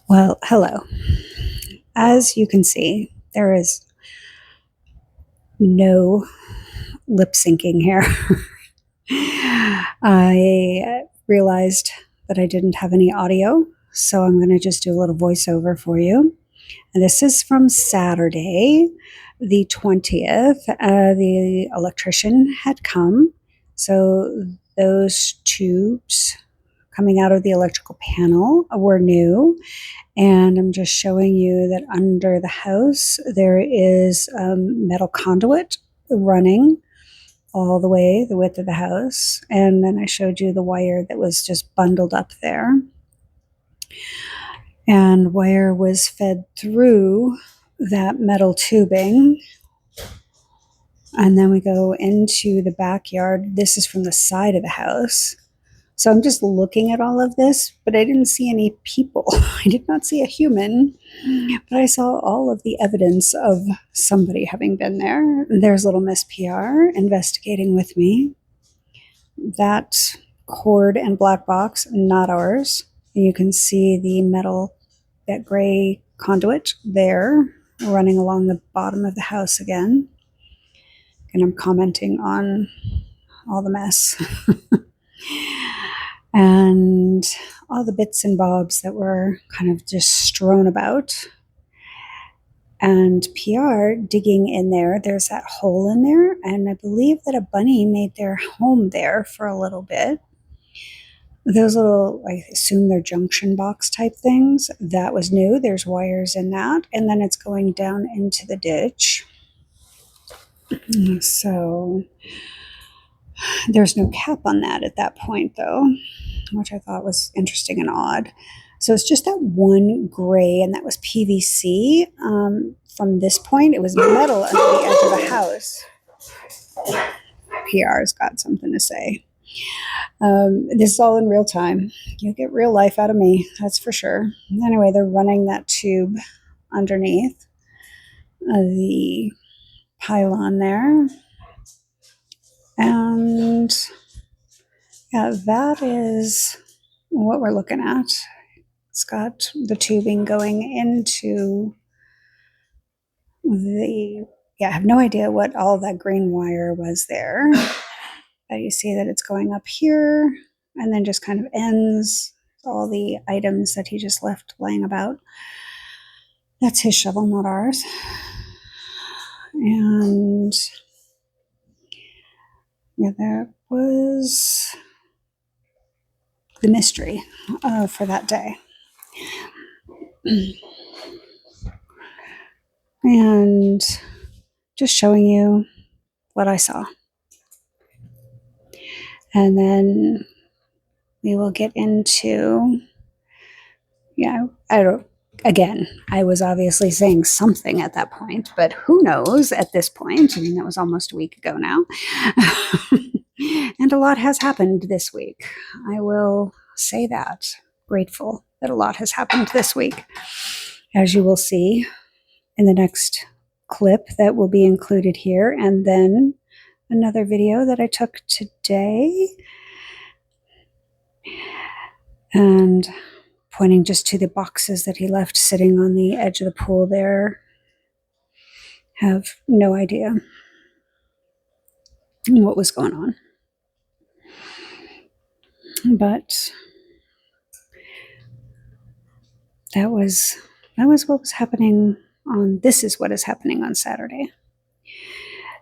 Well, hello. As you can see, there is no lip syncing here. I realized that I didn't have any audio, so I'm going to just do a little voiceover for you. And this is from Saturday, the 20th. The electrician had come, so those tubes coming out of the electrical panel were new. And I'm just showing you that under the house there is metal conduit running all the way the width of the house. And then I showed you the wire that was just bundled up there. And wire was fed through that metal tubing. And then we go into the backyard. This is from the side of the house. So I'm just looking at all of this, but I didn't see any people. I did not see a human, but I saw all of the evidence of somebody having been there. There's little Miss PR investigating with me. That cord and black box, not ours. You can see the metal, that gray conduit there running along the bottom of the house again. And I'm commenting on all the mess. And all the bits and bobs that were kind of just strewn about. And PR digging in there. There's that hole in there, and I believe that a bunny made their home there for a little bit. Those little, I assume they're junction box type things, that was new. There's wires in that, and then it's going down into the ditch. So there's no cap on that at that point, though, which I thought was interesting and odd. So it's just that one gray, and that was PVC. From this point, it was metal under the edge of the house. PR's got something to say. This is all in real time. You get real life out of me, that's for sure. Anyway, they're running that tube underneath the pylon there. And yeah, that is what we're looking at. It's got the tubing going into the, I have no idea what all that green wire was there. But you see that it's going up here and then just kind of ends all the items that he just left laying about. That's his shovel, not ours. And yeah, that was the mystery for that day. And just showing you what I saw. And then we will get into, again, I was obviously saying something at that point, but who knows at this point? I mean, that was almost a week ago now. And a lot has happened this week. I will say that. Grateful that a lot has happened this week. As you will see in the next clip that will be included here, and then another video that I took today, and pointing just to the boxes that he left sitting on the edge of the pool there. Have no idea what was going on. But that was what was happening on, this is what is happening on Saturday.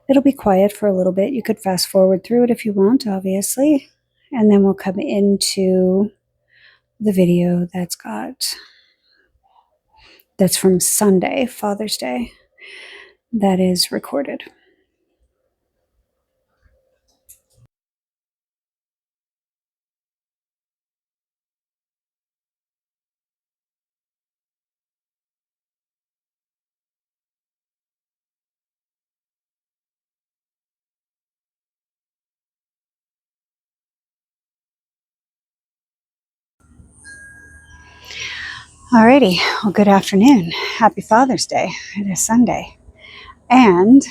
It'll be quiet for a little bit. You could fast forward through it if you want, obviously. And then we'll come into the video that's from Sunday, Father's Day, that is recorded. Alrighty, well, good afternoon. Happy Father's Day. It is Sunday. And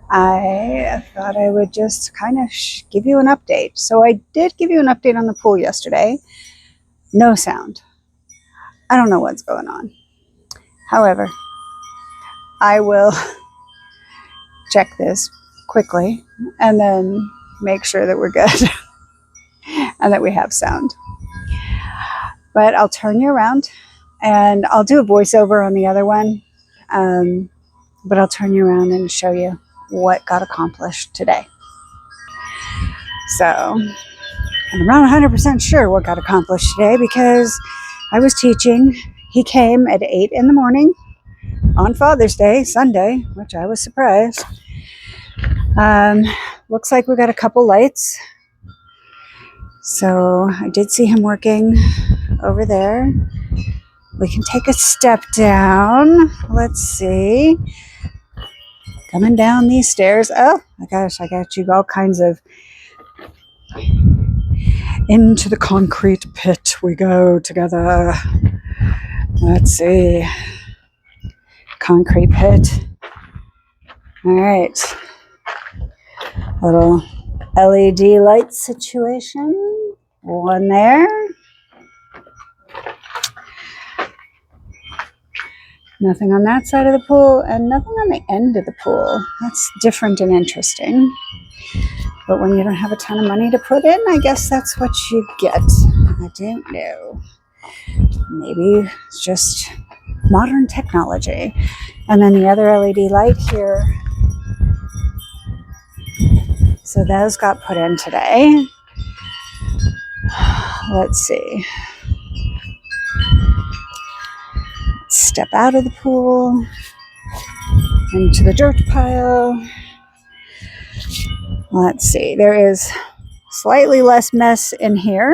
I thought I would just kind of give you an update. So I did give you an update on the pool yesterday. No sound. I don't know what's going on. However, I will check this quickly and then make sure that we're good and that we have sound. But I'll turn you around and I'll do a voiceover on the other one. But I'll turn you around and show you what got accomplished today. So I'm not 100% sure what got accomplished today because I was teaching. He came at 8 in the morning on Father's Day, Sunday, which I was surprised. Looks like we got a couple lights. So I did see him working over there. We can take a step down. Let's see. Coming down these stairs. Oh my gosh, I got you all kinds of... Into the concrete pit we go together. Let's see. Concrete pit. All right. Little LED light situation. One there. Nothing on that side of the pool and nothing on the end of the pool. That's different and interesting. But when you don't have a ton of money to put in, I guess that's what you get. I don't know. Maybe it's just modern technology. And then the other LED light here. So those got put in today. Let's see. Step out of the pool. Into the dirt pile. Let's see. There is slightly less mess in here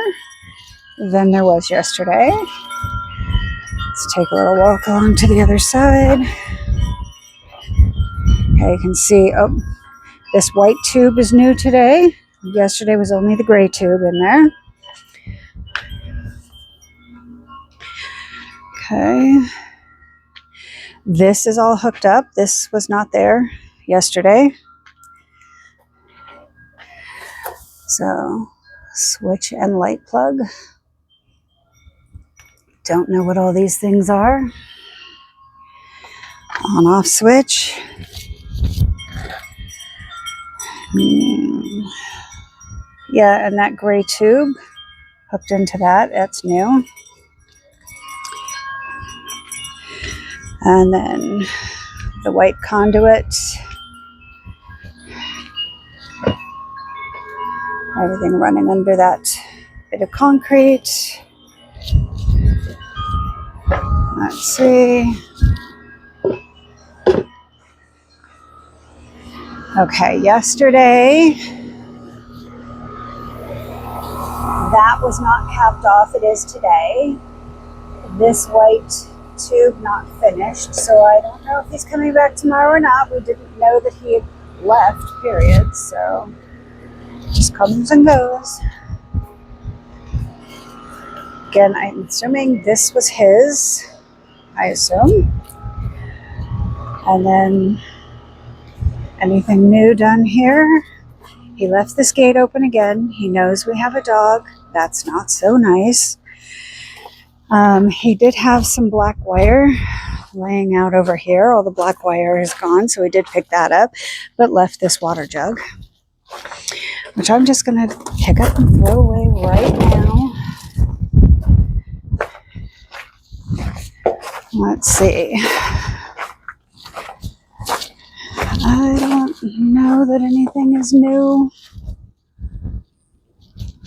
than there was yesterday. Let's take a little walk along to the other side. Okay, you can see, oh, this white tube is new today. Yesterday was only the gray tube in there. Okay. This is all hooked up. This was not there yesterday. So, switch and light plug. Don't know what all these things are. On-off switch. Yeah, and that gray tube hooked into that. That's new. And then the white conduit. Everything running under that bit of concrete. Let's see. Okay, yesterday, that was not capped off. It is today. This white tube not finished, so I don't know if he's coming back tomorrow or not. We didn't know that he had left, period, so just comes and goes. Again, I'm assuming this was his, I assume. And then anything new done here? He left this gate open again. He knows we have a dog. That's not so nice. He did have some black wire laying out over here. All the black wire is gone, so he did pick that up, but left this water jug, which I'm just going to pick up and throw away right now. Let's see. I don't know that anything is new.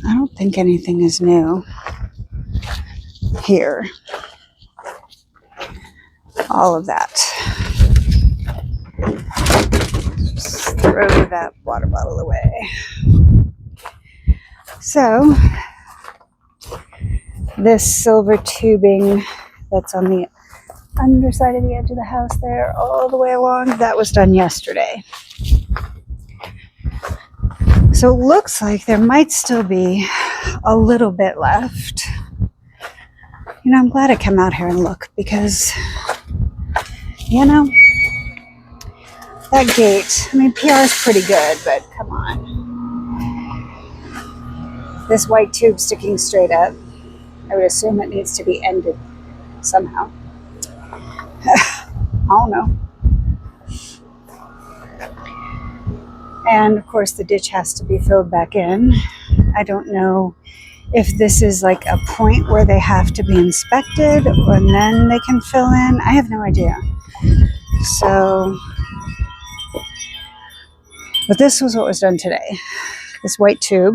I don't think anything is new here. All of that. Just throw that water bottle away. So, this silver tubing that's on the underside of the edge of the house there, all the way along, that was done yesterday. So it looks like there might still be a little bit left. You know, I'm glad I came out here and look because, you know, that gate, I mean, PR is pretty good, but come on. This white tube sticking straight up, I would assume it needs to be ended somehow. I don't know. And of course the ditch has to be filled back in. I don't know if this is like a point where they have to be inspected and then they can fill in. I have no idea. So, but this was what was done today. This white tube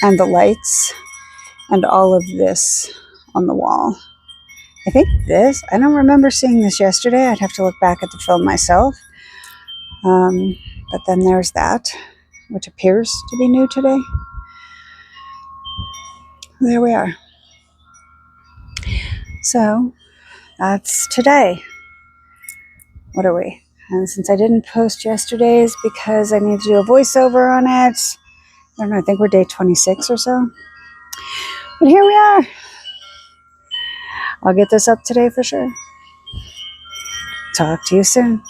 and the lights and all of this on the wall. I think this, I don't remember seeing this yesterday. I'd have to look back at the film myself. But then there's that, which appears to be new today. There we are. So that's today. What are we? And since I didn't post yesterday's because I need to do a voiceover on it, I don't know, I think we're day 26 or so. But here we are. I'll get this up today for sure. Talk to you soon.